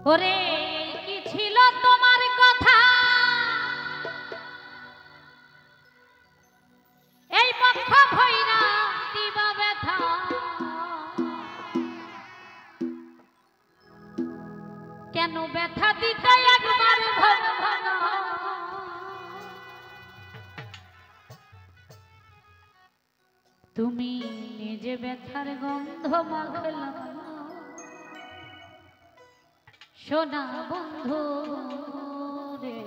ওরে কি ছিল তোমার কথা এই পক্ষ ভৈরা দিবা ব্যথা কেন ব্যথা দিতে একবার ভব ভব তুমি নিজে ব্যথার গন্ধ মাখলা সোনা বন্ধু রে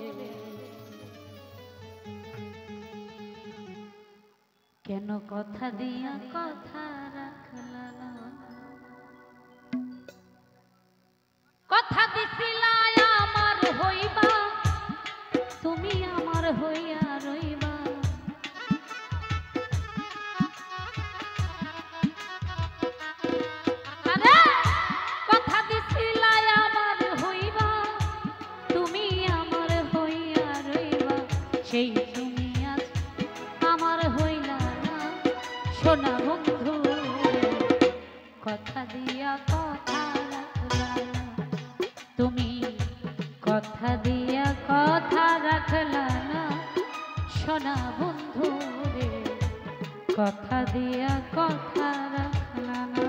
কেন কথা দিয়া কথা রাখলা না কথা দিছিলা আমার হইবা তুমি আমার হইয়া রইবা আরে কথা দিছিলা আমার হইবা তুমি আমার হইয়া রইবা সেই তুমি আজ আমার হইলা না সোনা বন্ধু কথা দিয়া কথা রাখলা না তুমি কথা দিয়া কথা রাখলা না সোনা বন্ধু রে কথা দিয়া কথা রাখলা না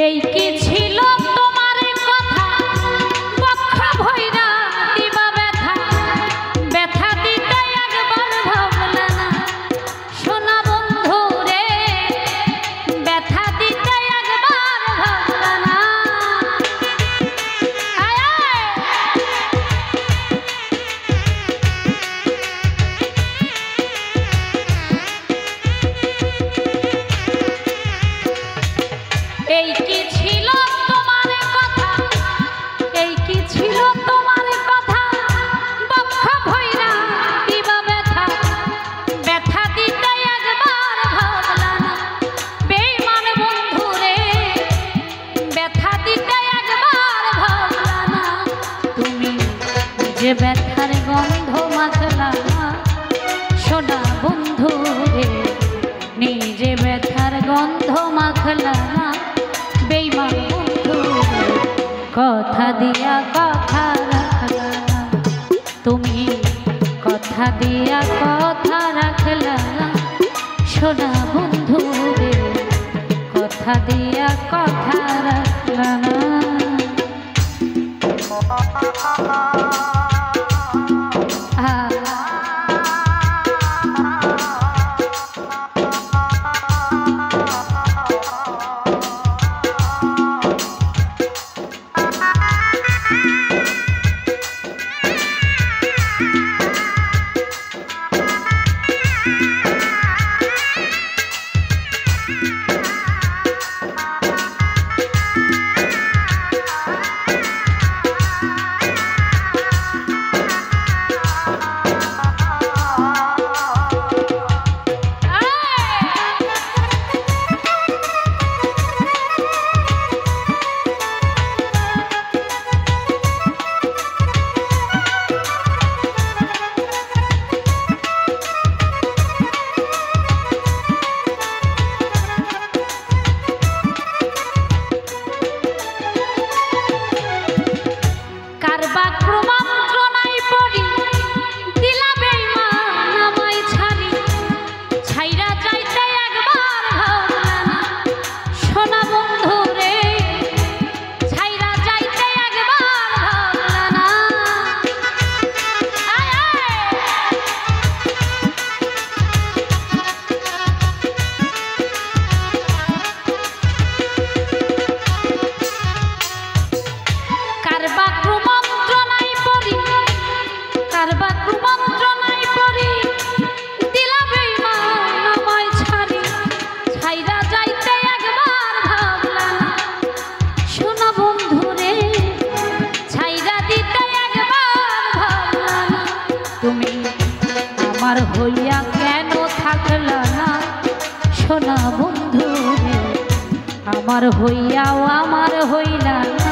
এই কি ছিল তোমার কথা পক্ষ ভৈরা দিবা ব্যথা ব্যথা দিতে একবার ভাবলা না সোনা বন্ধু রে ব্যথা দিতে একবার ভাবলা না আয় আয় এই কি ছিল তোমার কথা এই কি ছিল তোমার কথা বক্ষ ভৈরা দিবা ব্যথা ব্যথা দিতে একবার ভাবলা না বেঈমান বন্ধু রে ব্যথা দিতে একবার ভাবলা না তুমি যে ব্যথার গন্ধ মাখলা না সোনা বন্ধু রে নিজে ব্যথার গন্ধ মাখলা না বেঈমান বন্ধু কথা দিয়া কথা রাখলা না তুমি কথা দিয়া কথা রাখলা না সোনা বন্ধু রে কথা দিয়া কথা রাখলা না আমার হইয়া কেন থাকলা না সোনা বন্ধু রে, আমার হইয়াও আমার হইলা না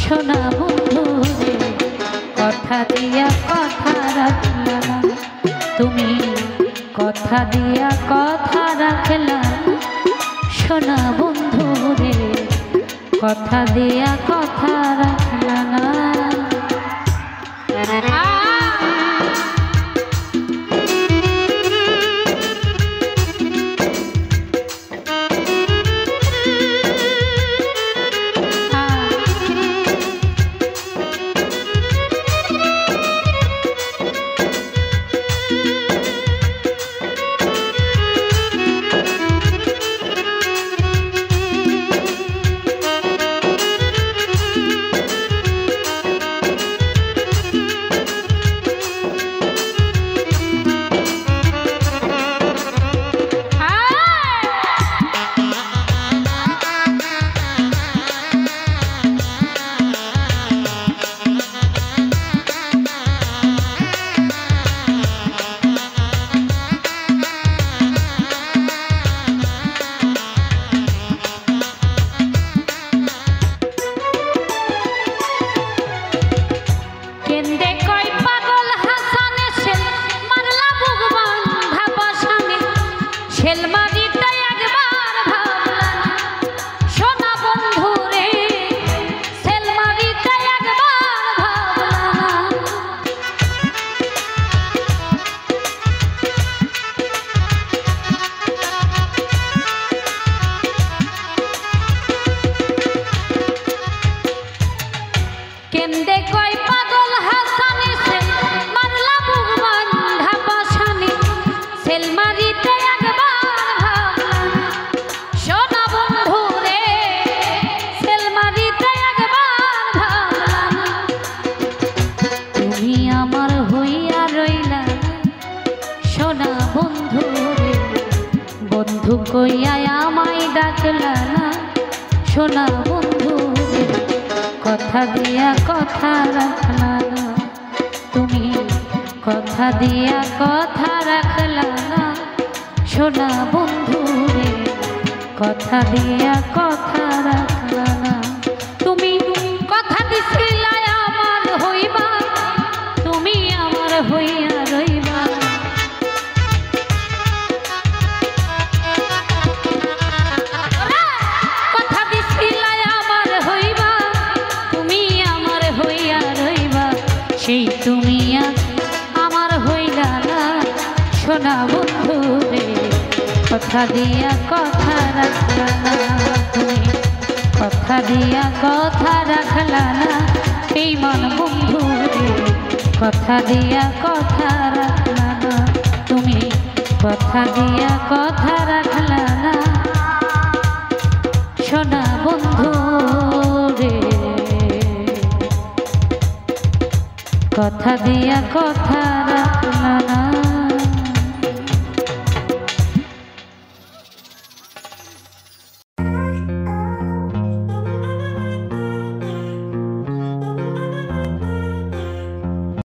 সোনা বন্ধু রে, কথা দিয়া কথা রাখলা না তুমি, কথা দিয়া কথা রাখলা সোনা বন্ধু রে, কথা দিয়া কথা রাখলা না। বন্ধু কইয়া আমায় ডাকলা না সোনা বন্ধু, কথা দিয়া কথা রাখলা না তুমি, কথা দিয়া কথা রাখলা না সোনা বন্ধু রে, কথা দিয়া কথা রাখলা না তুমি, কথা দিছিলা আমার হইবা তুমি আমার হইয়া রইবা, কথা দিছিলা আমার হইবা তুমি আমার হইয়া রইবা, সেই তুমি আমার হইলা না সোনা বন্ধু রে, কথা দিয়া কথা রাখলা না তুমি, কথা দিয়া কথা রাখলা না এই মন বন্ধু রে, কথা দিয়া কথা রাখলা না তুমি, কথা দিয়া কথা রাখলা না সোনা বন্ধু রে, কথা দিয়া কথা রাখলা না।